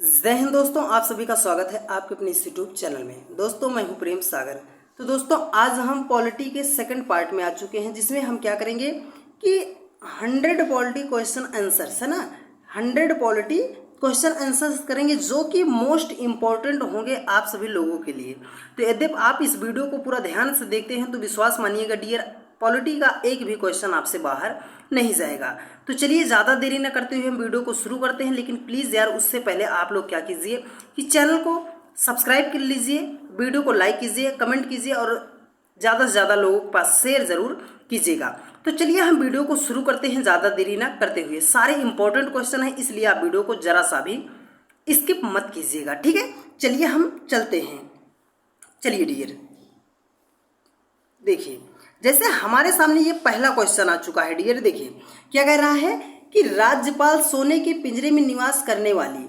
जय हिंद दोस्तों, आप सभी का स्वागत है आपके अपने इस यूट्यूब चैनल में। दोस्तों मैं हूं प्रेम सागर। तो दोस्तों आज हम पॉलिटी के सेकंड पार्ट में आ चुके हैं, जिसमें हम क्या करेंगे कि 100 पॉलिटी क्वेश्चन आंसर्स है ना, 100 पॉलिटी क्वेश्चन आंसर्स करेंगे जो कि मोस्ट इंपॉर्टेंट होंगे आप सभी लोगों के लिए। तो यदि आप इस वीडियो को पूरा ध्यान से देखते हैं तो विश्वास मानिएगा डियर, पॉलिटी का एक भी क्वेश्चन आपसे बाहर नहीं जाएगा। तो चलिए ज़्यादा देरी न करते हुए हम वीडियो को शुरू करते हैं। लेकिन प्लीज़ यार उससे पहले आप लोग क्या कीजिए कि चैनल को सब्सक्राइब कर लीजिए, वीडियो को लाइक कीजिए, कमेंट कीजिए और ज़्यादा से ज़्यादा लोगों के पास शेयर ज़रूर कीजिएगा। तो चलिए हम वीडियो को शुरू करते हैं ज़्यादा देरी ना करते हुए। सारे इंपॉर्टेंट क्वेश्चन हैं, इसलिए आप वीडियो को ज़रा सा भी स्किप मत कीजिएगा, ठीक है। चलिए हम चलते हैं। चलिए डियर देखिए, जैसे हमारे सामने ये पहला क्वेश्चन आ चुका है डियर। देखिए क्या कह रहा है कि राज्यपाल सोने के पिंजरे में निवास करने वाली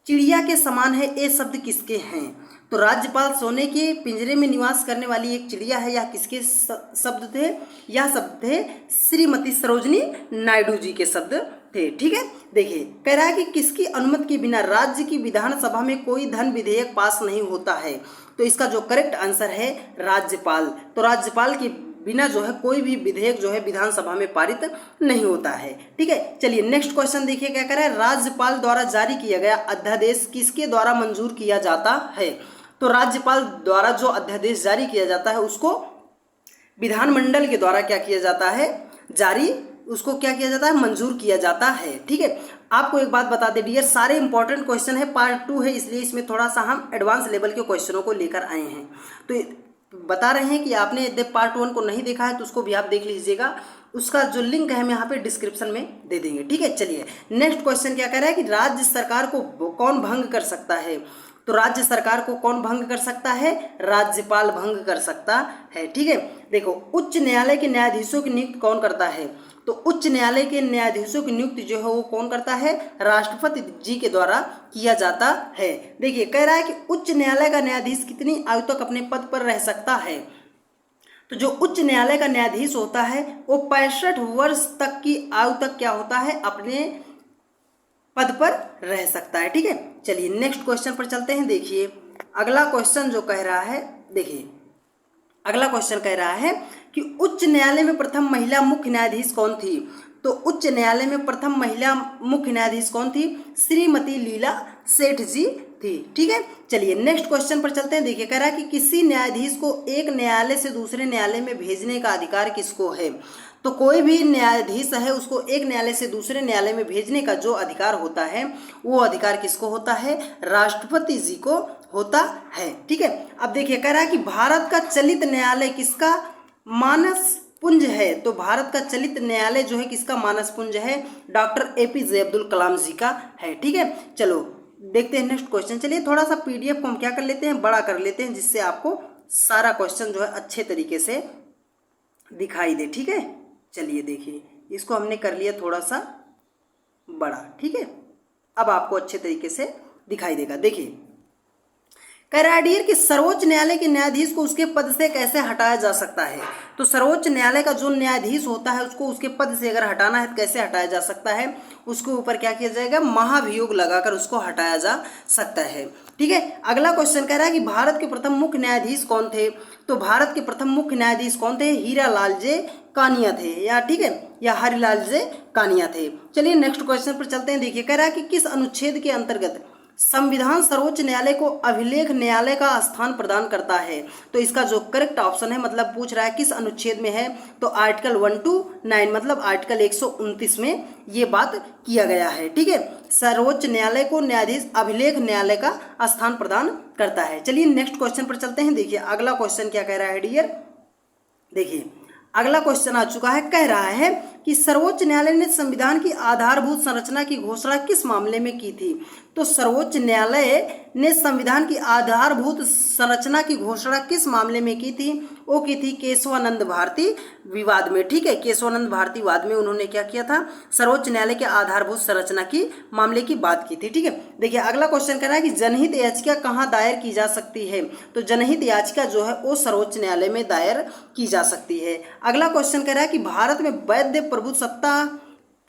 चिड़िया के समान है, ये शब्द किसके हैं। तो राज्यपाल सोने के पिंजरे में निवास करने वाली एक चिड़िया है, यह किसके शब्द थे। यह शब्द थे श्रीमती सरोजनी नायडू जी के शब्द थे, ठीक है। देखिए कह रहा है कि किसकी अनुमति के बिना राज्य की विधानसभा में कोई धन विधेयक पास नहीं होता है। तो इसका जो करेक्ट आंसर है राज्यपाल। तो राज्यपाल के बिना जो है कोई भी विधेयक जो है विधानसभा में पारित नहीं होता है, ठीक है। चलिए नेक्स्ट क्वेश्चन देखिए क्या कह रहा है। राज्यपाल द्वारा जारी किया गया अध्यादेश किसके द्वारा मंजूर किया जाता है। तो राज्यपाल द्वारा जो अध्यादेश जारी किया जाता है उसको विधानमंडल के द्वारा क्या किया जाता है, जारी, उसको क्या किया जाता है, मंजूर किया जाता है, ठीक है। आपको एक बात बता दें डियर, सारे इंपॉर्टेंट क्वेश्चन है, पार्ट 2 है, इसलिए इसमें थोड़ा सा हम एडवांस लेवल के क्वेश्चनों को लेकर आए हैं। तो बता रहे हैं कि आपने यदि पार्ट 1 को नहीं देखा है तो उसको भी आप देख लीजिएगा, उसका जो लिंक है हम यहाँ पे डिस्क्रिप्शन में दे देंगे, ठीक है। चलिए नेक्स्ट क्वेश्चन क्या कह रहा है कि राज्य सरकार को कौन भंग कर सकता है। तो राज्य सरकार को कौन भंग कर सकता है, राज्यपाल भंग कर सकता है, ठीक है। देखो उच्च न्यायालय के न्यायाधीशों की नियुक्ति कौन करता है। तो उच्च न्यायालय के न्यायाधीशों की नियुक्ति जो है वो कौन करता है, राष्ट्रपति जी के द्वारा किया जाता है। देखिए कह रहा है कि उच्च न्यायालय का न्यायाधीश कितनी आयु तक अपने पद पर रह सकता है। तो जो उच्च न्यायालय का न्यायाधीश होता है वो 65 वर्ष तक की आयु तक क्या होता है, अपने पद पर रह सकता है, ठीक है। चलिए नेक्स्ट क्वेश्चन पर चलते हैं। देखिए अगला क्वेश्चन जो कह रहा है, देखिए अगला क्वेश्चन कह रहा है कि उच्च न्यायालय में प्रथम महिला मुख्य न्यायाधीश कौन थी। तो उच्च न्यायालय में प्रथम महिला मुख्य न्यायाधीश कौन थी, श्रीमती लीला सेठ जी थी, ठीक है। चलिए नेक्स्ट क्वेश्चन पर चलते हैं। देखिए कह रहा है कि किसी न्यायाधीश को एक न्यायालय से दूसरे न्यायालय में भेजने का अधिकार किसको है। तो कोई भी न्यायाधीश है उसको एक न्यायालय से दूसरे न्यायालय में भेजने का जो अधिकार होता है वो अधिकार किसको होता है, राष्ट्रपति जी को होता है, ठीक है। अब देखिए कह रहा है कि भारत का चलित न्यायालय किसका मानस पुंज है। तो भारत का चलित न्यायालय जो है किसका मानस पुंज है, डॉक्टर APJ अब्दुल कलाम जी का है, ठीक है। चलो देखते हैं नेक्स्ट क्वेश्चन। चलिए थोड़ा सा PDF को हम क्या कर लेते हैं, बड़ा कर लेते हैं, जिससे आपको सारा क्वेश्चन जो है अच्छे तरीके से दिखाई दे, ठीक है। चलिए देखिए इसको हमने कर लिया थोड़ा सा बड़ा, ठीक है, अब आपको अच्छे तरीके से दिखाई देगा। देखिए कह रहा है डियर कि सर्वोच्च न्यायालय के न्यायाधीश को उसके पद से कैसे हटाया जा सकता है। तो सर्वोच्च न्यायालय का जो न्यायाधीश होता है उसको उसके पद से अगर हटाना है तो कैसे हटाया जा सकता है, उसके ऊपर क्या किया जाएगा, महाभियोग लगाकर उसको हटाया जा सकता है, ठीक है। अगला क्वेश्चन कह रहा है कि भारत के प्रथम मुख्य न्यायाधीश कौन थे। तो भारत के प्रथम मुख्य न्यायाधीश कौन थे, हीरालाल जे कानिया थे, या ठीक है, या हरिलाल जे कानिया थे। चलिए नेक्स्ट क्वेश्चन पर चलते हैं। देखिए कह रहा है कि किस अनुच्छेद के अंतर्गत संविधान सर्वोच्च न्यायालय को अभिलेख न्यायालय का स्थान प्रदान करता है। तो इसका जो करेक्ट ऑप्शन है, मतलब पूछ रहा है किस अनुच्छेद में है, तो आर्टिकल 129 मतलब आर्टिकल 129 में ये बात किया गया है, ठीक है। सर्वोच्च न्यायालय को न्यायाधीश अभिलेख न्यायालय का स्थान प्रदान करता है। चलिए नेक्स्ट क्वेश्चन पर चलते हैं। देखिए अगला क्वेश्चन क्या कह रहा है डियर, देखिए अगला क्वेश्चन आ चुका है, कह रहा है कि सर्वोच्च न्यायालय ने संविधान की आधारभूत संरचना की घोषणा किस मामले में की थी। तो सर्वोच्च न्यायालय ने संविधान की आधारभूत संरचना की घोषणा किस मामले में की थी, वो की थी केशवानंद भारती विवाद में, ठीक है। केशवानंद भारती विवाद में उन्होंने क्या किया था, सर्वोच्च न्यायालय के आधारभूत संरचना की मामले की बात की थी, ठीक है। देखिए अगला क्वेश्चन कह रहा है कि जनहित याचिका कहाँ दायर की जा सकती है। तो जनहित याचिका जो है वो सर्वोच्च न्यायालय में दायर की जा सकती है। अगला क्वेश्चन कह रहा है कि भारत में वैध प्रभुसत्ता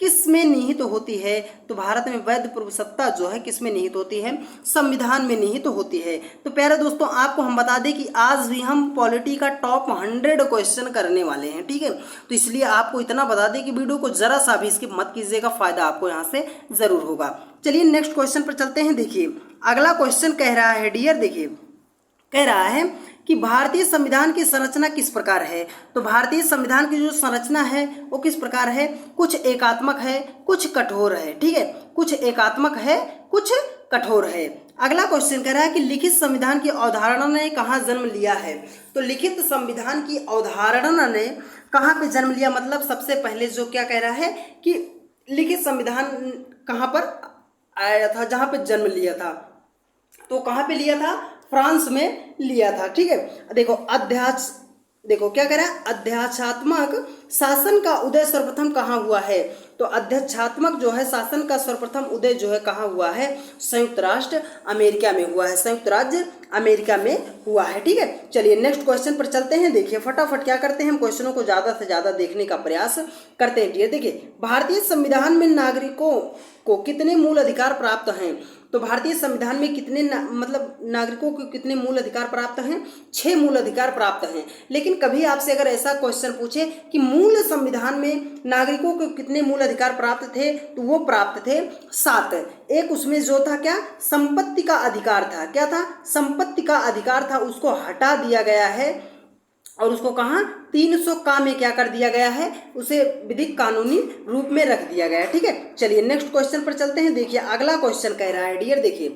किस में निहित होती है? तो भारत में वैध प्रभुसत्ता जो है किस में निहित होती है? संविधान में निहित होती है। तो प्यारे दोस्तों, आपको हम बता दें कि आज भी हम पॉलिटी का टॉप 100 क्वेश्चन करने वाले हैं, ठीक है। तो इसलिए आपको इतना बता दें कि वीडियो को जरा सा भी स्किप मत कीजिएगा, फायदा आपको यहाँ से जरूर होगा। चलिए नेक्स्ट क्वेश्चन पर चलते हैं। देखिए अगला क्वेश्चन कह रहा है डियर, देखिए कह रहा है कि भारतीय संविधान की संरचना किस प्रकार है? तो भारतीय संविधान की जो संरचना है वो किस प्रकार है? कुछ एकात्मक है, कुछ कठोर है, ठीक है। कुछ एकात्मक है, कुछ कठोर है। अगला क्वेश्चन कह रहा है कि लिखित संविधान की अवधारणा ने कहाँ जन्म लिया है? तो लिखित संविधान की अवधारणा ने कहाँ पे जन्म लिया? मतलब सबसे पहले जो क्या कह रहा है कि लिखित संविधान कहाँ पर आया था, जहाँ पे जन्म लिया था? तो कहाँ पे लिया था? फ्रांस में लिया था, ठीक है। देखो क्या कह रहा है? अध्यात्मात्मक शासन का उदय सर्वप्रथम कहाँ हुआ है? तो अध्यात्मात्मक जो है शासन का सर्वप्रथम उदय जो है कहाँ हुआ है? संयुक्त राष्ट्र अमेरिका में हुआ है, संयुक्त राज्य अमेरिका में हुआ है, ठीक है। चलिए नेक्स्ट क्वेश्चन पर चलते हैं। देखिए फटाफट क्या करते हैं, हम क्वेश्चनों को ज्यादा से ज्यादा देखने का प्रयास करते हैं। डियर देखिए, भारतीय संविधान में नागरिकों को कितने मूल अधिकार प्राप्त हैं? तो भारतीय संविधान में कितने मतलब नागरिकों को कितने मूल अधिकार प्राप्त हैं? 6 मूल अधिकार प्राप्त हैं। लेकिन कभी आपसे अगर ऐसा क्वेश्चन पूछे कि मूल संविधान में नागरिकों को कितने मूल अधिकार प्राप्त थे, तो वो प्राप्त थे 7। एक उसमें जो था क्या? संपत्ति का अधिकार था। क्या था? संपत्ति का अधिकार था, उसको हटा दिया गया है और उसको कहाँ 300 का में क्या कर दिया गया है? उसे विधिक कानूनी रूप में रख दिया गया है, ठीक है। चलिए नेक्स्ट क्वेश्चन पर चलते हैं। देखिए अगला क्वेश्चन कह रहा है डियर, देखिए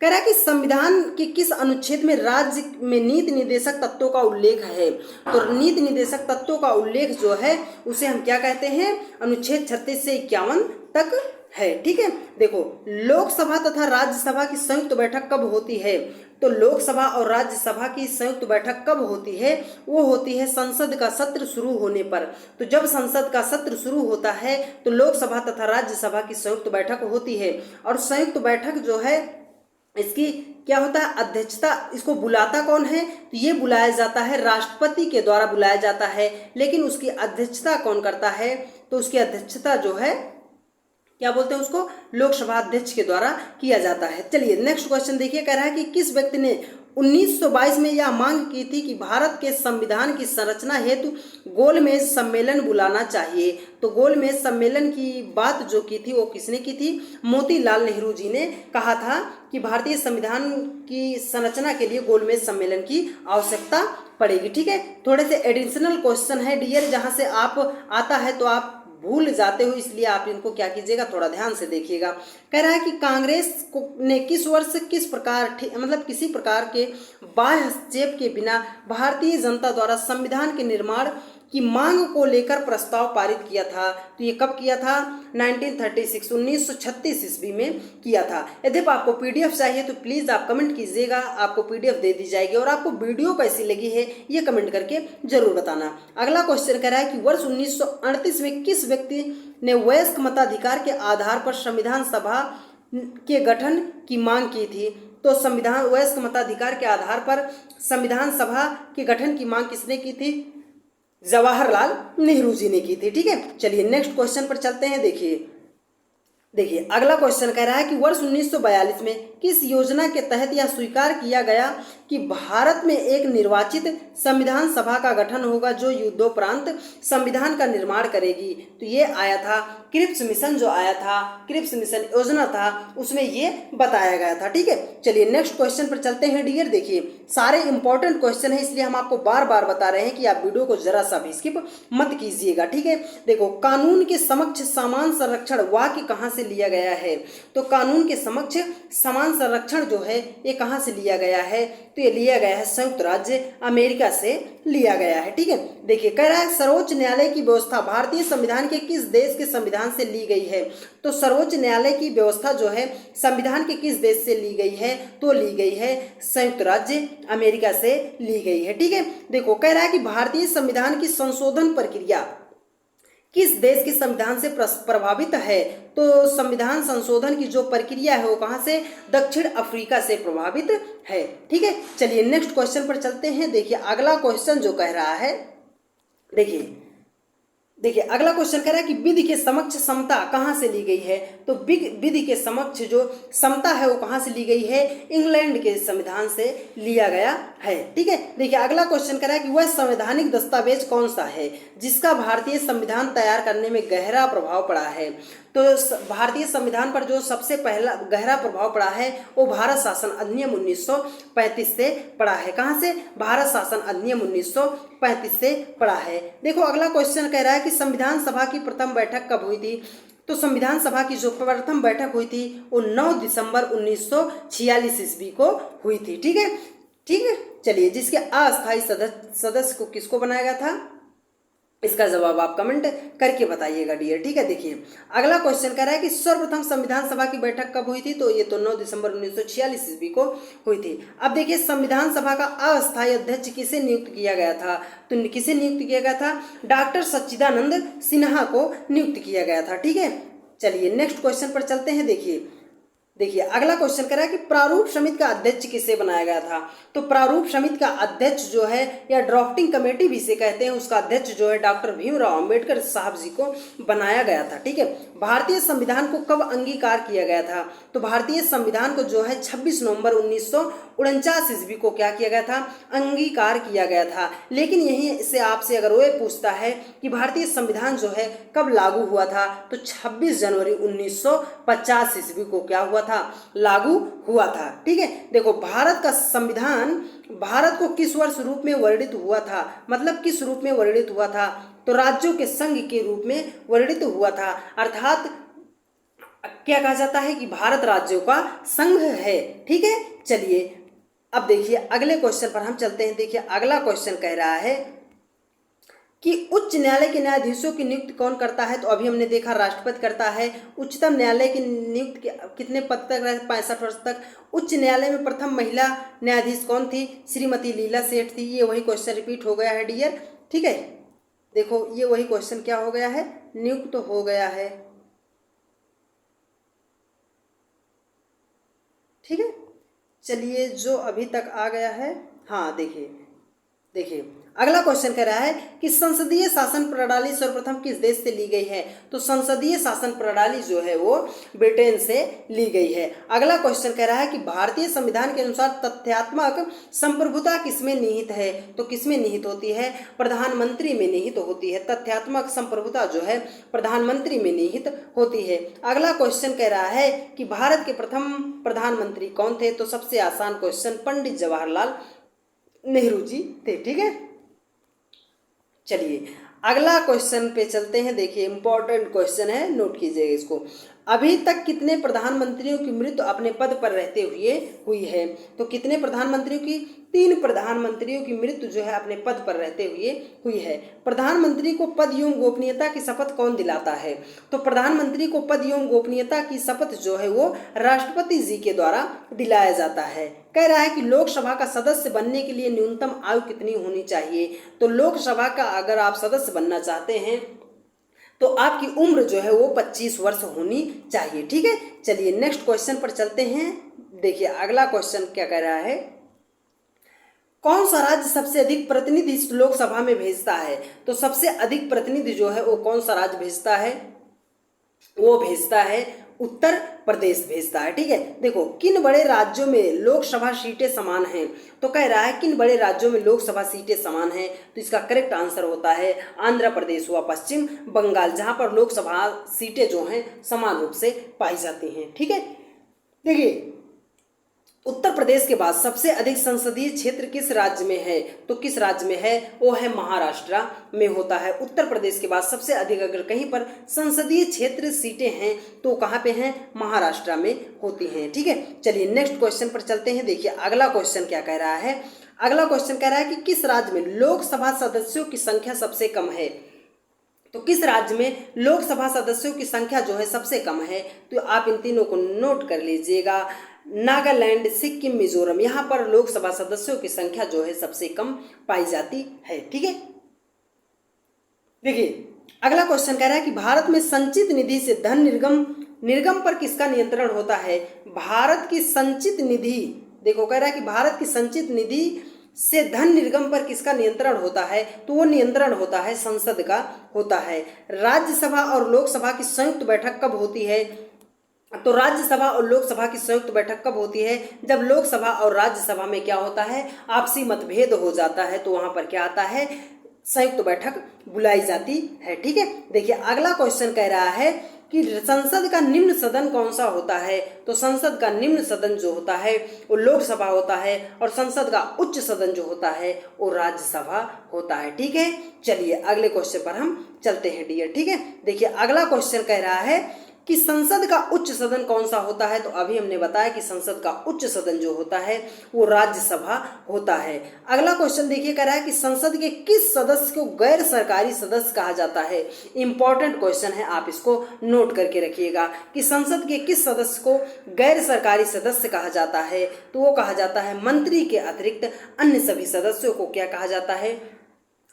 कह रहा है कि संविधान के किस अनुच्छेद में राज्य में नीति निर्देशक तत्वों का उल्लेख है? तो नीति निर्देशक तत्वों का उल्लेख जो है उसे हम क्या कहते हैं? अनुच्छेद 36 से 51 तक है, ठीक है। देखो लोकसभा तथा राज्यसभा की संयुक्त बैठक कब होती है? तो लोकसभा और राज्यसभा की संयुक्त बैठक कब होती है? वो होती है संसद का सत्र शुरू होने पर। तो जब संसद का सत्र शुरू होता है तो लोकसभा तथा राज्यसभा की संयुक्त बैठक होती है। और संयुक्त बैठक जो है इसकी क्या होता है? अध्यक्षता, इसको बुलाता कौन है? तो ये बुलाया जाता है राष्ट्रपति के द्वारा बुलाया जाता है। लेकिन उसकी अध्यक्षता कौन करता है? तो उसकी अध्यक्षता जो है क्या बोलते हैं उसको? लोकसभा अध्यक्ष के द्वारा किया जाता है। चलिए नेक्स्ट क्वेश्चन देखिए, कह रहा है कि किस व्यक्ति ने 1922 में यह मांग की थी कि भारत के संविधान की संरचना हेतु गोलमेज सम्मेलन बुलाना चाहिए? तो गोलमेज सम्मेलन की बात जो की थी वो किसने की थी? मोतीलाल नेहरू जी ने कहा था कि भारतीय संविधान की संरचना के लिए गोलमेज सम्मेलन की आवश्यकता पड़ेगी, ठीक है। थोड़े से एडिशनल क्वेश्चन है डियर, जहां से आप आता है तो आप भूल जाते हो, इसलिए आप इनको क्या कीजिएगा, थोड़ा ध्यान से देखिएगा। कह रहा है कि कांग्रेस ने किस वर्ष किस प्रकार मतलब किसी प्रकार के बाह्य हस्तक्षेप के बिना भारतीय जनता द्वारा संविधान के निर्माण की मांग को लेकर प्रस्ताव पारित किया था? तो ये कब किया था? 1936 ईस्वी में किया था। यदि आपको पीडीएफ चाहिए तो प्लीज आप कमेंट कीजिएगा, आपको पीडीएफ दे दी जाएगी। और आपको वीडियो कैसी लगी है ये कमेंट करके जरूर बताना। अगला क्वेश्चन कह रहा है कि वर्ष 1938 में किस व्यक्ति ने वयस्क मताधिकार के आधार पर संविधान सभा के गठन की मांग की थी? तो संविधान वयस्क मताधिकार के आधार पर संविधान सभा के गठन की मांग किसने की थी? जवाहरलाल नेहरू जी ने की थी, ठीक है। चलिए नेक्स्ट क्वेश्चन पर चलते हैं। देखिए अगला क्वेश्चन कह रहा है कि वर्ष 1942 में किस योजना के तहत यह स्वीकार किया गया कि भारत में एक निर्वाचित संविधान सभा का गठन होगा जो युद्धोपरांत संविधान का निर्माण करेगी? तो ये आया था क्रिप्स मिशन, जो आया था क्रिप्स मिशन योजना था, उसमें ये बताया गया था, ठीक है। चलिए नेक्स्ट क्वेश्चन पर चलते हैं डियर। देखिए सारे इंपॉर्टेंट क्वेश्चन है, इसलिए हम आपको बार बार बता रहे हैं कि आप वीडियो को जरा सा भी स्किप मत कीजिएगा, ठीक है। देखो कानून के समक्ष समान संरक्षण वाक्य कहाँ से लिया गया है? तो कानून के समक्ष समान संरक्षण जो है ये कहाँ से लिया गया है? तो ये लिया गया है संयुक्त राज्य अमेरिका से लिया गया है, ठीक है। देखिए कह रहा है सर्वोच्च न्यायालय की व्यवस्था भारतीय संविधान के किस देश के संविधान से ली गई है? तो सर्वोच्च न्यायालय की व्यवस्था जो है संविधान के किस देश से ली गई है? तो ली गई है संयुक्त राज्य अमेरिका से ली गई है, ठीक है। देखो कह रहा है कि भारतीय संविधान की संशोधन प्रक्रिया किस देश के संविधान से प्रभावित है? तो संविधान संशोधन की जो प्रक्रिया है वो कहां से? दक्षिण अफ्रीका से प्रभावित है, ठीक है। चलिए नेक्स्ट क्वेश्चन पर चलते हैं। देखिए अगला क्वेश्चन जो कह रहा है, देखिए देखिए अगला क्वेश्चन कह रहा है कि विधि के समक्ष समता कहाँ से ली गई है। तो विधि के समक्ष जो समता है वो कहाँ से ली गई है, इंग्लैंड के संविधान से लिया गया है। ठीक है, देखिए अगला क्वेश्चन कह रहा है कि वह संवैधानिक दस्तावेज कौन सा है जिसका भारतीय संविधान तैयार करने में गहरा प्रभाव पड़ा है। तो भारतीय संविधान पर जो सबसे पहला गहरा प्रभाव पड़ा है वो भारत शासन अधिनियम 1935 से पड़ा है। कहाँ से, भारत शासन अधिनियम 1935 से पड़ा है। देखो अगला क्वेश्चन कह रहा है कि संविधान सभा की प्रथम बैठक कब हुई थी। तो संविधान सभा की जो प्रथम बैठक हुई थी वो 9 दिसंबर 1946 ईस्वी को हुई थी। ठीक है, ठीक है, चलिए जिसके अस्थायी सदस्य को किसको बनाया गया था, इसका जवाब आप कमेंट करके बताइएगा डियर। ठीक है, देखिए अगला क्वेश्चन कह रहा है कि सर्वप्रथम संविधान सभा की बैठक कब हुई थी। तो ये तो 9 दिसंबर 1946 ईस्वी को हुई थी। अब देखिए संविधान सभा का अस्थायी अध्यक्ष किसे नियुक्त किया गया था। तो किसे नियुक्त किया गया था, डॉक्टर सच्चिदानंद सिन्हा को नियुक्त किया गया था। ठीक है, चलिए नेक्स्ट क्वेश्चन पर चलते हैं। देखिए अगला क्वेश्चन कह रहा है कि प्रारूप समिति का अध्यक्ष किसे बनाया गया था। तो प्रारूप समिति का अध्यक्ष जो है या ड्राफ्टिंग कमेटी भी इसे कहते हैं, उसका अध्यक्ष जो है डॉक्टर भीमराव अंबेडकर साहब जी को बनाया गया था। ठीक है, भारतीय संविधान को कब अंगीकार किया गया था। तो भारतीय संविधान को जो है 26 नवंबर 1949 ईस्वी को क्या किया गया था, अंगीकार किया गया था। लेकिन यहीं से आपसे अगर वो पूछता है कि भारतीय संविधान जो है कब लागू हुआ था, तो 26 जनवरी 1950 ईस्वी को क्या हुआ था, लागू हुआ था। ठीक है, देखो भारत का संविधान भारत को किस वर्ष रूप में वर्णित हुआ था, मतलब किस रूप में वर्णित हुआ था। तो राज्यों के संघ के रूप में वर्णित हुआ था, अर्थात क्या कहा जाता है कि भारत राज्यों का संघ है। ठीक है, चलिए अब देखिए अगले क्वेश्चन पर हम चलते हैं। देखिए अगला क्वेश्चन कह रहा है कि उच्च न्यायालय के न्यायाधीशों की नियुक्ति कौन करता है। तो अभी हमने देखा राष्ट्रपति करता है। उच्चतम न्यायालय की नियुक्ति कितने पद तक रहे, 65 वर्ष तक। उच्च न्यायालय में प्रथम महिला न्यायाधीश कौन थी, श्रीमती लीला सेठ थी। ये वही क्वेश्चन रिपीट हो गया है डियर। ठीक है, देखो ये वही क्वेश्चन क्या हो गया है, नियुक्त हो गया है। ठीक है, चलिए जो अभी तक आ गया है, हाँ देखिए अगला क्वेश्चन कह रहा है कि संसदीय शासन प्रणाली सर्वप्रथम किस देश से ली गई है। तो संसदीय शासन प्रणाली जो है वो ब्रिटेन से ली गई है। अगला क्वेश्चन कह रहा है कि भारतीय संविधान के अनुसार तथ्यात्मक संप्रभुता किसमें निहित है। तो किसमें निहित होती है, प्रधानमंत्री में निहित होती है। तथ्यात्मक संप्रभुता जो है प्रधानमंत्री में निहित होती है। अगला क्वेश्चन कह रहा है कि भारत के प्रथम प्रधानमंत्री कौन थे। तो सबसे आसान क्वेश्चन, पंडित जवाहरलाल नेहरू जी थे। ठीक है, चलिए अगला क्वेश्चन पे चलते हैं। देखिए इंपॉर्टेंट क्वेश्चन है, नोट कीजिएगा इसको। अभी तक कितने प्रधानमंत्रियों की मृत्यु अपने पद पर रहते हुए हुई है। तो कितने प्रधानमंत्रियों की, 3 प्रधानमंत्रियों की मृत्यु जो है अपने पद पर रहते हुए हुई है। प्रधानमंत्री को पद एवं गोपनीयता की शपथ कौन दिलाता है। तो प्रधानमंत्री को पद एवं गोपनीयता की शपथ जो है वो राष्ट्रपति जी के द्वारा दिलाया जाता है। कह रहा है कि लोकसभा का सदस्य बनने के लिए न्यूनतम आयु कितनी होनी चाहिए। तो लोकसभा का अगर आप सदस्य बनना चाहते हैं तो आपकी उम्र जो है वो 25 वर्ष होनी चाहिए। ठीक है, चलिए नेक्स्ट क्वेश्चन पर चलते हैं। देखिए अगला क्वेश्चन क्या कह रहा है, कौन सा राज्य सबसे अधिक प्रतिनिधि लोकसभा में भेजता है। तो सबसे अधिक प्रतिनिधि जो है वो कौन सा राज्य भेजता है, वो भेजता है उत्तर प्रदेश भेजता है। ठीक है, देखो किन बड़े राज्यों में लोकसभा सीटें समान हैं। तो कह रहा है किन बड़े राज्यों में लोकसभा सीटें समान हैं। तो इसका करेक्ट आंसर होता है आंध्र प्रदेश व पश्चिम बंगाल, जहां पर लोकसभा सीटें जो हैं समान रूप से पाई जाती हैं। ठीक है, देखिए उत्तर प्रदेश के बाद सबसे अधिक संसदीय क्षेत्र किस राज्य में है। तो किस राज्य में है, वो है महाराष्ट्र में होता है। उत्तर प्रदेश के बाद सबसे अधिक अगर कहीं पर संसदीय क्षेत्र सीटें हैं तो कहाँ पे हैं, महाराष्ट्र में होती हैं। ठीक है, चलिए नेक्स्ट क्वेश्चन पर चलते हैं। देखिए अगला क्वेश्चन क्या कह रहा है, अगला क्वेश्चन कह रहा है कि किस राज्य में लोकसभा सदस्यों की संख्या सबसे कम है। तो किस राज्य में लोकसभा सदस्यों की संख्या जो है सबसे कम है। तो आप इन तीनों को नोट कर लीजिएगा, नागालैंड, सिक्किम, मिजोरम, यहाँ पर लोकसभा सदस्यों की संख्या जो है सबसे कम पाई जाती है। ठीक है, देखिए अगला क्वेश्चन कह रहा है कि भारत में संचित निधि से धन निर्गम पर किसका नियंत्रण होता है। भारत की संचित निधि, देखो कह रहा है कि भारत की संचित निधि से धन निर्गम पर किसका नियंत्रण होता है? तो वो नियंत्रण होता है संसद का होता है। राज्यसभा और लोकसभा की संयुक्त बैठक कब होती है? तो राज्यसभा और लोकसभा की संयुक्त बैठक कब होती है? जब लोकसभा और राज्यसभा में क्या होता है? आपसी मतभेद हो जाता है, तो वहां पर क्या आता है? संयुक्त बैठक बुलाई जाती है। ठीक है, देखिए अगला क्वेश्चन कह रहा है कि संसद का निम्न सदन कौन सा होता है? तो संसद का निम्न सदन जो होता है वो लोकसभा होता है, और संसद का उच्च सदन जो होता है वो राज्यसभा होता है। ठीक है, चलिए अगले क्वेश्चन पर हम चलते हैं डियर। ठीक है, देखिए अगला क्वेश्चन कह रहा है कि संसद का उच्च सदन कौन सा होता है? तो अभी हमने बताया कि संसद का उच्च सदन जो होता है वो राज्यसभा होता है। अगला क्वेश्चन देखिए कह रहा है कि संसद के किस सदस्य को गैर सरकारी सदस्य कहा जाता है? इंपॉर्टेंट क्वेश्चन है, आप इसको नोट करके रखिएगा कि संसद के किस सदस्य को गैर सरकारी सदस्य कहा जाता है? तो वो कहा जाता है मंत्री के अतिरिक्त अन्य सभी सदस्यों को क्या कहा जाता है?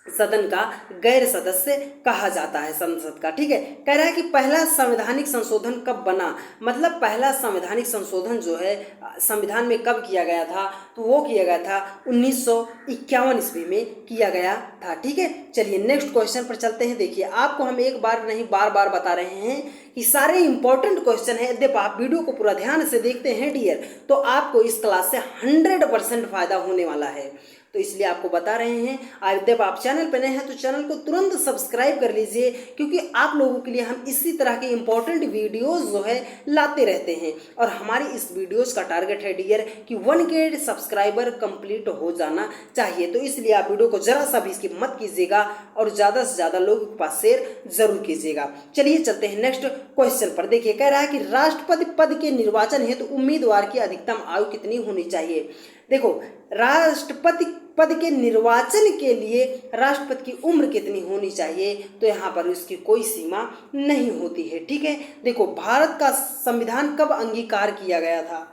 सदन का गैर सदस्य कहा जाता है संसद का। ठीक है, कह रहा है कि पहला संवैधानिक संशोधन कब बना? मतलब पहला संवैधानिक संशोधन जो है संविधान में कब किया गया था? तो वो किया गया था 1951 ईस्वी में किया गया था। ठीक है, चलिए नेक्स्ट क्वेश्चन पर चलते हैं। देखिए आपको हम एक बार नहीं बार बार बता रहे हैं कि सारे इंपॉर्टेंट क्वेश्चन है। यदि आप वीडियो को पूरा ध्यान से देखते हैं डियर, तो आपको इस क्लास से 100% फायदा होने वाला है, तो इसलिए आपको बता रहे हैं। आज जब आप चैनल पर नए हैं तो चैनल को तुरंत सब्सक्राइब कर लीजिए, क्योंकि आप लोगों के लिए हम इसी तरह के इंपॉर्टेंट वीडियोस जो है लाते रहते हैं। और हमारी इस वीडियोस का टारगेट है डियर कि 1K सब्सक्राइबर कंप्लीट हो जाना चाहिए। तो इसलिए आप वीडियो को जरा सा भी स्किप मत कीजिएगा और ज़्यादा से ज़्यादा लोगों के पास शेयर जरूर कीजिएगा। चलिए चलते हैं नेक्स्ट क्वेश्चन पर। देखिए कह रहा है कि राष्ट्रपति पद के निर्वाचन हेतु उम्मीदवार की अधिकतम आयु कितनी होनी चाहिए? देखो राष्ट्रपति पद के निर्वाचन के लिए राष्ट्रपति की उम्र कितनी होनी चाहिए? तो यहाँ पर उसकी कोई सीमा नहीं होती है। ठीक है, देखो भारत का संविधान कब अंगीकार किया गया था?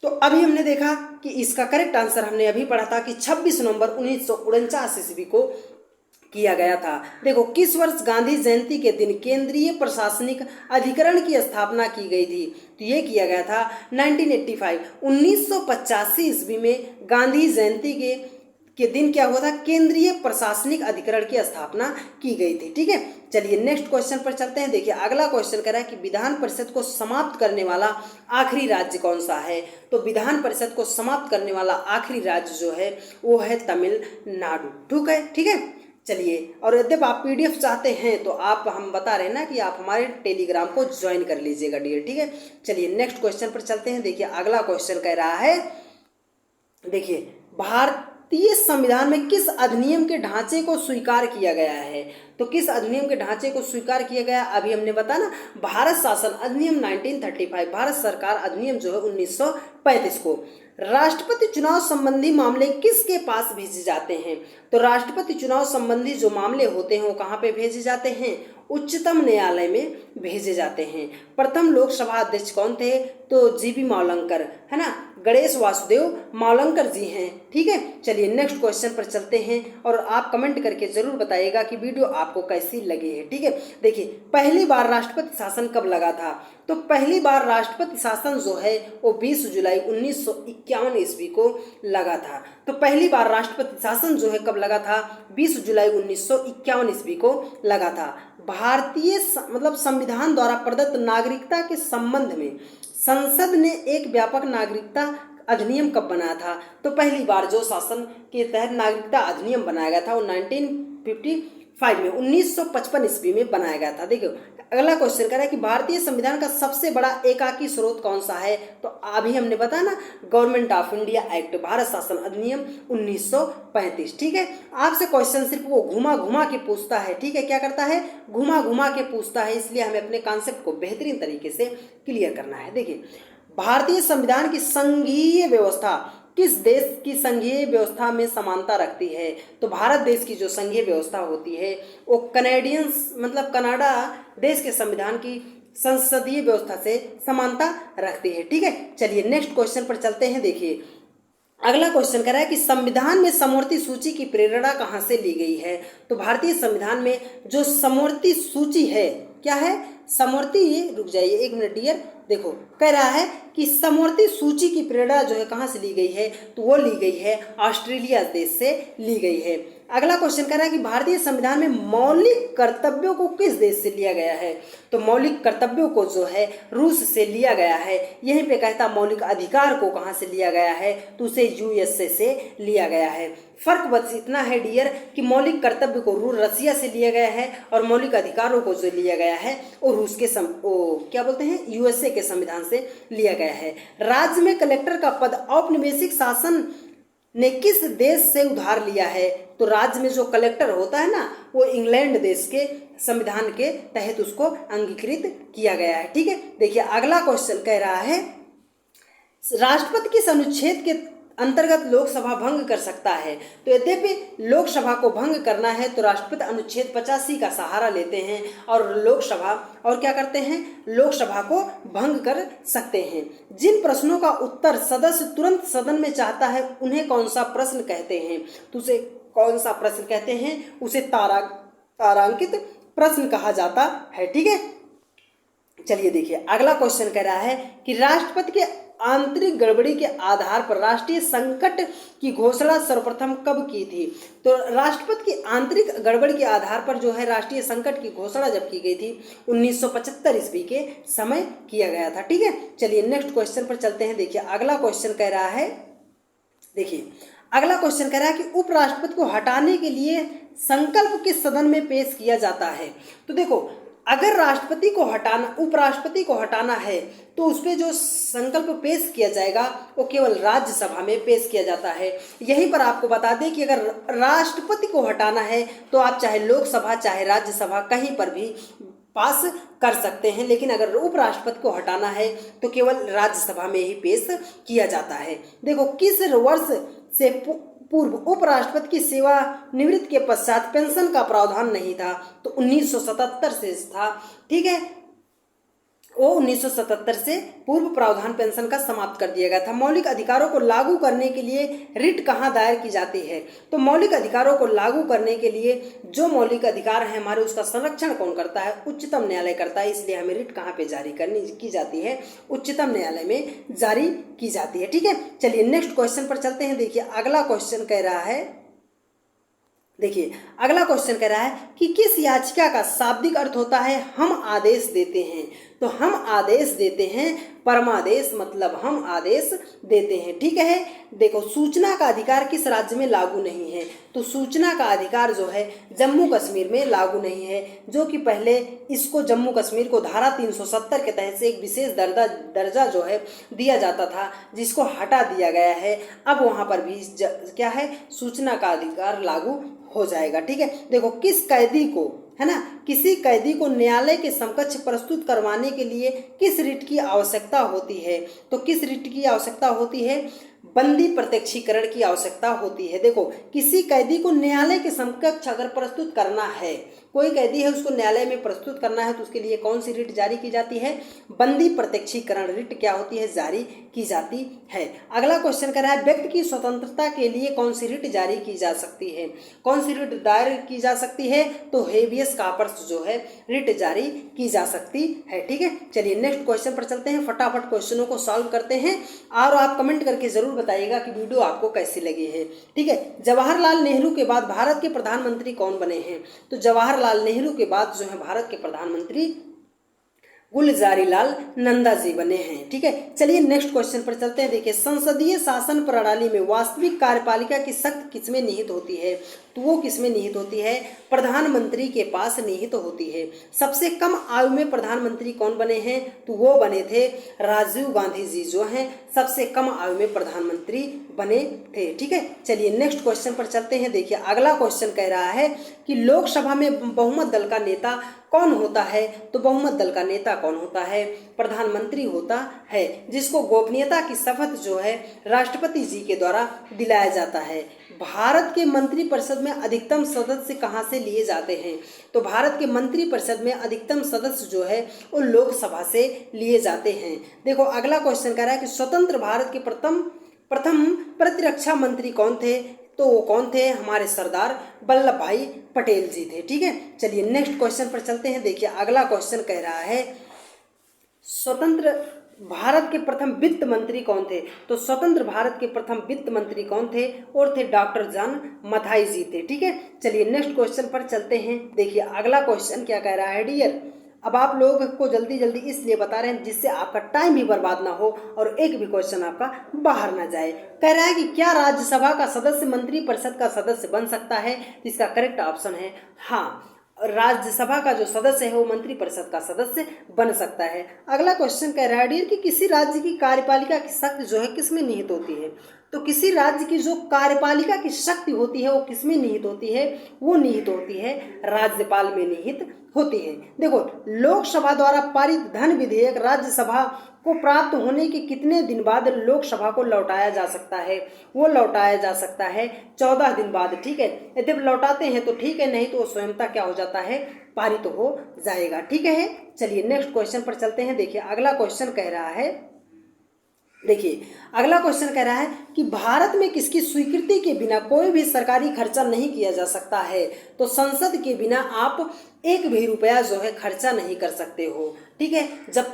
तो अभी हमने देखा कि इसका करेक्ट आंसर हमने अभी पढ़ा था कि 26 नवंबर 1949 ईस्वी को किया गया था। देखो किस वर्ष गांधी जयंती के दिन केंद्रीय प्रशासनिक अधिकरण की स्थापना की गई थी? तो ये किया गया था 1985 1985 ईस्वी में गांधी जयंती के दिन क्या हुआ था? केंद्रीय प्रशासनिक अधिकरण की स्थापना की गई थी। ठीक है, चलिए नेक्स्ट क्वेश्चन पर चलते हैं। देखिए अगला क्वेश्चन कह रहा है कि विधान परिषद को समाप्त करने वाला आखिरी राज्य कौन सा है? तो विधान परिषद को समाप्त करने वाला आखिरी राज्य जो है वो है तमिलनाडु। ठीक है, चलिए और यदि आप PDF चाहते हैं तो आप हम बता रहे हैं ना कि आप हमारे टेलीग्राम को ज्वाइन कर लीजिएगा डियर। ठीक है, चलिए नेक्स्ट क्वेश्चन पर चलते हैं। देखिए अगला क्वेश्चन कह रहा है, देखिए भारतीय संविधान में किस अधिनियम के ढांचे को स्वीकार किया गया है? तो किस अधिनियम के ढांचे को स्वीकार किया गया? अभी हमने बताया ना, भारत शासन अधिनियम 1935, भारत सरकार अधिनियम जो है 1935 को। राष्ट्रपति चुनाव संबंधी मामले किसके पास भेजे जाते हैं? तो राष्ट्रपति चुनाव संबंधी जो मामले होते हैं वो कहाँ पे भेजे जाते हैं? उच्चतम न्यायालय में भेजे जाते हैं। प्रथम लोकसभा अध्यक्ष कौन थे? तो जीबी मावलंकर, है ना, गणेश वासुदेव मावलंकर जी हैं। ठीक है, चलिए नेक्स्ट क्वेश्चन पर चलते हैं और आप कमेंट करके जरूर बताइएगा कि वीडियो आपको कैसी लगी है। ठीक है, देखिए पहली बार राष्ट्रपति शासन कब लगा था? तो पहली बार राष्ट्रपति शासन जो है वो 20 जुलाई 1951 ईस्वी को लगा था। तो पहली बार राष्ट्रपति शासन जो है कब लगा था? 20 जुलाई 1951 ईस्वी को लगा था। भारतीय मतलब संविधान द्वारा प्रदत्त नागरिकता के संबंध में संसद ने एक व्यापक नागरिकता अधिनियम कब बनाया था? तो पहली बार जो शासन के तहत नागरिकता अधिनियम बनाया गया था वो 1955 में 1955 ईस्वी में बनाया गया था। देखो अगला क्वेश्चन कह रहा है कि भारतीय संविधान का सबसे बड़ा एकाकी स्रोत कौन सा है? तो अभी हमने बताया ना, government of India act, Bharat शासन अधिनियम 1935। ठीक है, आपसे क्वेश्चन सिर्फ वो घुमा घुमा के पूछता है। ठीक है, क्या करता है? घुमा घुमा के पूछता है, इसलिए हमें अपने कॉन्सेप्ट को बेहतरीन तरीके से क्लियर करना है। देखिए भारतीय संविधान की संघीय व्यवस्था किस देश की संघीय व्यवस्था में समानता रखती है? तो भारत देश की जो संघीय व्यवस्था होती है वो कनाडियन मतलब कनाडा देश के संविधान की संसदीय व्यवस्था से समानता रखती है। ठीक है, चलिए नेक्स्ट क्वेश्चन पर चलते हैं। देखिए अगला क्वेश्चन कह रहा है कि संविधान में समवर्ती सूची की प्रेरणा कहाँ से ली गई है? तो भारतीय संविधान में जो समवर्ती सूची है क्या है? समवर्ती, रुक जाइए 1 मिनट डियर, देखो कह रहा है कि समवर्ती सूची की प्रेरणा जो है कहाँ से ली गई है? तो वो ली गई है ऑस्ट्रेलिया देश से ली गई है। अगला क्वेश्चन कह रहा है कि भारतीय संविधान में मौलिक कर्तव्यों को किस देश से लिया गया है? तो मौलिक कर्तव्यों को जो है रूस से लिया गया है। यहीं पे कहता मौलिक अधिकार को कहाँ से लिया गया है? तो उसे यूएसए से लिया गया है। फर्क बस इतना है डियर कि मौलिक कर्तव्य को रसिया से लिया गया है और मौलिक अधिकारों को जो लिया गया है वो रूस के क्या बोलते हैं, यूएसए के संविधान से लिया गया है। राज्य में कलेक्टर का पद औपनिवेशिक शासन ने किस देश से उधार लिया है? तो राज्य में जो कलेक्टर होता है ना, वो इंग्लैंड देश के संविधान के तहत उसको अंगीकृत किया गया है। ठीक है, देखिए अगला क्वेश्चन कह रहा है राष्ट्रपति किस अनुच्छेद के अंतर्गत लोकसभा भंग कर सकता है? तो यद्यपि लोकसभा को भंग करना है तो राष्ट्रपति अनुच्छेद 85 का सहारा लेते हैं और लोकसभा और क्या करते हैं, लोकसभा को भंग कर सकते हैं। जिन प्रश्नों का उत्तर सदस्य तुरंत सदन में चाहता है उन्हें कौन सा प्रश्न कहते हैं? तो उसे कौन सा प्रश्न कहते हैं? उसे तारांकित प्रश्न कहा जाता है। ठीक है, चलिए देखिए अगला क्वेश्चन कह रहा है कि राष्ट्रपति के आंतरिक गड़बड़ी के आधार पर राष्ट्रीय संकट की घोषणा सर्वप्रथम कब की थी? तो राष्ट्रपति की आंतरिक गड़बड़ी के आधार पर जो है राष्ट्रीय संकट की घोषणा जब की गई थी 1975 ईस्वी के समय किया गया था। ठीक है, चलिए नेक्स्ट क्वेश्चन पर चलते हैं। देखिए अगला क्वेश्चन कह रहा है, देखिए अगला क्वेश्चन कह रहा है कि उपराष्ट्रपति को हटाने के लिए संकल्प किस सदन में पेश किया जाता है? तो देखो अगर राष्ट्रपति को हटाना, उपराष्ट्रपति को हटाना है तो उस पर जो संकल्प पेश किया जाएगा वो केवल राज्यसभा में पेश किया जाता है। यहीं पर आपको बता दें कि अगर राष्ट्रपति को हटाना है तो आप चाहे लोकसभा चाहे राज्यसभा कहीं पर भी पास कर सकते हैं, लेकिन अगर उपराष्ट्रपति को हटाना है तो केवल राज्यसभा में ही पेश किया जाता है। देखो किस वर्ष से पूर्व उपराष्ट्रपति की सेवा निवृत्ति के पश्चात पेंशन का प्रावधान नहीं था? तो 1977 से था। ठीक है, वो 1977 से पूर्व प्रावधान पेंशन का समाप्त कर दिया गया था। मौलिक अधिकारों को लागू करने के लिए रिट कहाँ दायर की जाती है? तो मौलिक अधिकारों को लागू करने के लिए जो मौलिक अधिकार है हमारे, उसका संरक्षण कौन करता है? उच्चतम न्यायालय करता है। इसलिए हमें रिट कहाँ पे जारी की जाती है? उच्चतम न्यायालय में जारी की जाती है। ठीक है, चलिए नेक्स्ट क्वेश्चन पर चलते हैं। देखिए अगला क्वेश्चन कह रहा है, देखिए अगला क्वेश्चन कह रहा है कि किस याचिका का शाब्दिक अर्थ होता है हम आदेश देते हैं? तो हम आदेश देते हैं, परमादेश मतलब हम आदेश देते हैं। ठीक है, देखो सूचना का अधिकार किस राज्य में लागू नहीं है? तो सूचना का अधिकार जो है जम्मू कश्मीर में लागू नहीं है, जो कि पहले इसको जम्मू कश्मीर को धारा 370 के तहत से एक विशेष दर्जा जो है दिया जाता था, जिसको हटा दिया गया है। अब वहाँ पर भी क्या है, सूचना का अधिकार लागू हो जाएगा। ठीक है, देखो किस कैदी को, है ना, किसी कैदी को न्यायालय के समकक्ष प्रस्तुत करवाने के लिए किस रिट की आवश्यकता होती है? तो किस रिट की आवश्यकता होती है? बंदी प्रत्यक्षीकरण की आवश्यकता होती है। देखो किसी कैदी को न्यायालय के समकक्ष अगर प्रस्तुत करना है, कोई कैदी है उसको न्यायालय में प्रस्तुत करना है, तो उसके लिए कौन सी रिट जारी की जाती है? बंदी प्रत्यक्षीकरण रिट क्या होती है? जारी की जाती है। अगला क्वेश्चन कर रहा है व्यक्ति की स्वतंत्रता के लिए कौन सी रिट जारी की जा सकती है? कौन सी रिट दायर की जा सकती है? तो हेबियस कॉर्पस जो है रिट जारी की जा सकती है। ठीक है, चलिए नेक्स्ट क्वेश्चन पर चलते हैं। फटाफट क्वेश्चनों को सॉल्व करते हैं और आप कमेंट करके जरूर बताइएगा कि वीडियो आपको कैसी लगी है। ठीक है, जवाहरलाल नेहरू के बाद भारत के प्रधानमंत्री कौन बने हैं? तो जवाहरलाल नेहरू के बाद जो है भारत के प्रधानमंत्री गुलजारीलाल नंदा जी बने हैं। ठीक है, चलिए नेक्स्ट क्वेश्चन पर चलते हैं। देखिए संसदीय शासन प्रणाली में वास्तविक कार्यपालिका की शक्ति किसमें निहित होती है? तो वो किसमें निहित होती है? प्रधानमंत्री के पास निहित होती है। सबसे कम आयु में प्रधानमंत्री कौन बने हैं? तो वो बने थे राजीव गांधी जी जो हैं सबसे कम आयु में प्रधानमंत्री बने थे। ठीक है, चलिए नेक्स्ट क्वेश्चन पर चलते हैं। देखिए अगला क्वेश्चन कह रहा है कि लोकसभा में बहुमत दल का नेता कौन होता है? तो बहुमत दल का नेता कौन होता है? प्रधानमंत्री होता है, जिसको गोपनीयता की शपथ जो है राष्ट्रपति जी के द्वारा दिलाया जाता है। भारत के मंत्रिपरिषद में अधिकतम सदस्य कहाँ से लिए जाते हैं? तो भारत के मंत्रिपरिषद में अधिकतम सदस्य जो है वो लोकसभा से लिए जाते हैं। देखो अगला क्वेश्चन कह रहा है कि स्वतंत्र भारत के प्रथम प्रतिरक्षा मंत्री कौन थे? तो वो कौन थे? हमारे सरदार वल्लभ भाई पटेल जी थे। ठीक है, चलिए नेक्स्ट क्वेश्चन पर चलते हैं। देखिए अगला क्वेश्चन कह रहा है स्वतंत्र भारत के प्रथम वित्त मंत्री कौन थे? तो स्वतंत्र भारत के प्रथम वित्त मंत्री कौन थे? और थे डॉक्टर जॉन मथाई जी थे। ठीक है, चलिए नेक्स्ट क्वेश्चन पर चलते हैं। देखिए अगला क्वेश्चन क्या कह रहा है डियर। अब आप लोगों को जल्दी जल्दी इसलिए बता रहे हैं जिससे आपका टाइम भी बर्बाद ना हो और एक भी क्वेश्चन आपका बाहर ना जाए। कह रहा है कि क्या राज्यसभा का सदस्य मंत्रिपरिषद का सदस्य बन सकता है? इसका करेक्ट ऑप्शन है हाँ, राज्यसभा का जो सदस्य है वो मंत्रिपरिषद का सदस्य बन सकता है। अगला क्वेश्चन कह रहा है डियर कि किसी राज्य की कार्यपालिका की शक्ति जो है किसमें निहित होती है? तो किसी राज्य की जो कार्यपालिका की शक्ति होती है वो किसमें निहित होती है? वो निहित होती है राज्यपाल में निहित होती है। देखो लोकसभा द्वारा पारित धन विधेयक राज्यसभा को प्राप्त होने के कितने दिन बाद लोकसभा को लौटाया जा सकता है? वो लौटाया जा सकता है 14 दिन बाद। ठीक है, यदि लौटाते हैं तो ठीक है, नहीं तो स्वयंता क्या हो जाता है? पारित हो जाएगा। ठीक है, चलिए नेक्स्ट क्वेश्चन पर चलते हैं। देखिए अगला क्वेश्चन कह रहा है, देखिए अगला क्वेश्चन कह रहा है कि भारत में किसकी स्वीकृति के बिना कोई भी सरकारी खर्चा नहीं किया जा सकता है? तो संसद के बिना आप एक भी रुपया जो है खर्चा नहीं कर सकते हो। ठीक है, जब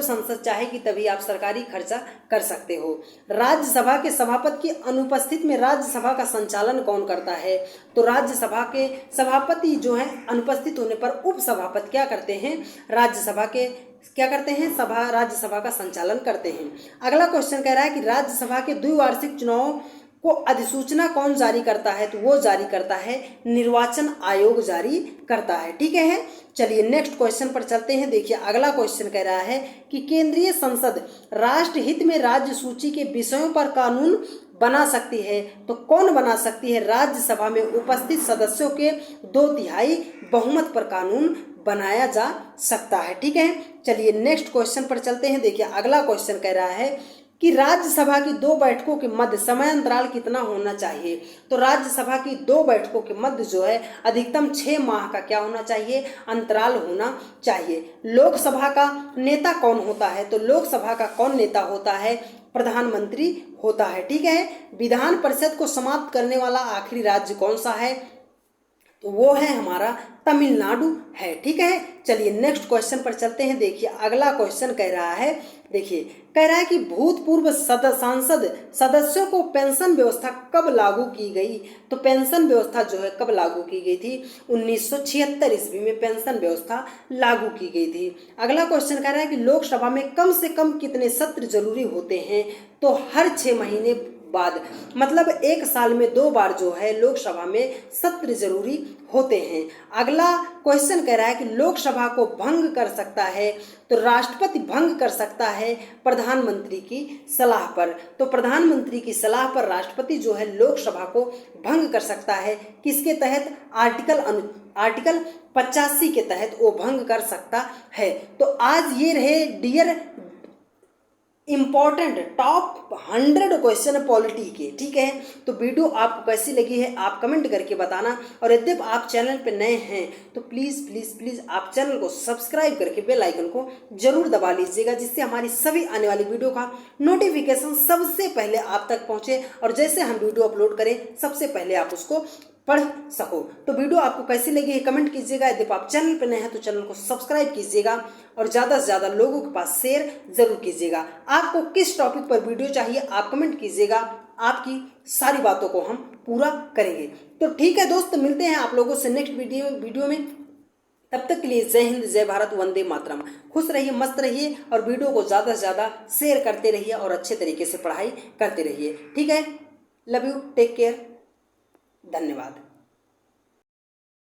संसद चाहेगी तभी आप सरकारी खर्चा कर सकते हो। राज्यसभा के सभापति की अनुपस्थिति में राज्यसभा का संचालन कौन करता है? तो राज्यसभा के सभापति जो है अनुपस्थित होने पर उपसभापति क्या करते हैं? राज्यसभा के क्या करते हैं? राज्यसभा का संचालन करते हैं। अगला क्वेश्चन कह रहा है कि राज्यसभा के द्विवार्षिक चुनाव को अधिसूचना कौन जारी करता है? तो वो जारी करता है निर्वाचन आयोग जारी करता है। ठीक है, चलिए नेक्स्ट क्वेश्चन पर चलते हैं। देखिए अगला क्वेश्चन कह रहा है कि केंद्रीय संसद राष्ट्रहित में राज्य सूची के विषयों पर कानून बना सकती है। तो कौन बना सकती है? राज्यसभा में उपस्थित सदस्यों के 2/3 बहुमत पर कानून बनाया जा सकता है। ठीक है, चलिए नेक्स्ट क्वेश्चन पर चलते हैं। देखिए अगला क्वेश्चन कह रहा है कि राज्यसभा की 2 बैठकों के मध्य समय अंतराल कितना होना चाहिए? तो राज्यसभा की 2 बैठकों के मध्य जो है अधिकतम 6 माह का क्या होना चाहिए? अंतराल होना चाहिए। लोकसभा का नेता कौन होता है? तो लोकसभा का कौन नेता होता है? प्रधानमंत्री होता है। ठीक है, विधान परिषद को समाप्त करने वाला आखिरी राज्य कौन सा है? तो वो है हमारा तमिलनाडु है। ठीक है, चलिए नेक्स्ट क्वेश्चन पर चलते हैं। देखिए अगला क्वेश्चन कह रहा है, देखिए कह रहा है कि भूतपूर्व सांसद सदस्यों को पेंशन व्यवस्था कब लागू की गई? तो पेंशन व्यवस्था जो है कब लागू की गई थी? 1976 ईस्वी में पेंशन व्यवस्था लागू की गई थी। अगला क्वेश्चन कह रहा है कि लोकसभा में कम से कम कितने सत्र जरूरी होते हैं? तो हर 6 महीने बाद, मतलब 1 साल में 2 बार जो है लोकसभा में सत्र जरूरी होते हैं। अगला क्वेश्चन कह रहा है कि लोकसभा को भंग कर सकता है? तो राष्ट्रपति भंग कर सकता है प्रधानमंत्री की सलाह पर। तो प्रधानमंत्री की सलाह पर राष्ट्रपति जो है लोकसभा को भंग कर सकता है। किसके तहत? आर्टिकल 85 के तहत वो भंग कर सकता है। तो आज ये रहे dear important top 100 question polity के। ठीक है, तो वीडियो आपको कैसी लगी है आप कमेंट करके बताना, और यदि आप चैनल पे नए हैं तो प्लीज़ प्लीज़ प्लीज़ आप चैनल को सब्सक्राइब करके बेल आइकन को जरूर दबा लीजिएगा, जिससे हमारी सभी आने वाली वीडियो का नोटिफिकेशन सबसे पहले आप तक पहुंचे और जैसे हम वीडियो अपलोड करें सबसे पहले आप उसको पढ़ सको। तो वीडियो आपको कैसी लगी है कमेंट कीजिएगा। यदि आप चैनल पर नए हैं तो चैनल को सब्सक्राइब कीजिएगा और ज़्यादा से ज़्यादा लोगों के पास शेयर जरूर कीजिएगा। आपको किस टॉपिक पर वीडियो चाहिए आप कमेंट कीजिएगा, आपकी सारी बातों को हम पूरा करेंगे। तो ठीक है दोस्त, मिलते हैं आप लोगों से नेक्स्ट वीडियो में। तब तक के लिए जय हिंद, जय भारत, वंदे मातरम। खुश रहिए, मस्त रहिए और वीडियो को ज़्यादा से ज़्यादा शेयर करते रहिए और अच्छे तरीके से पढ़ाई करते रहिए। ठीक है, लव यू, टेक केयर, धन्यवाद।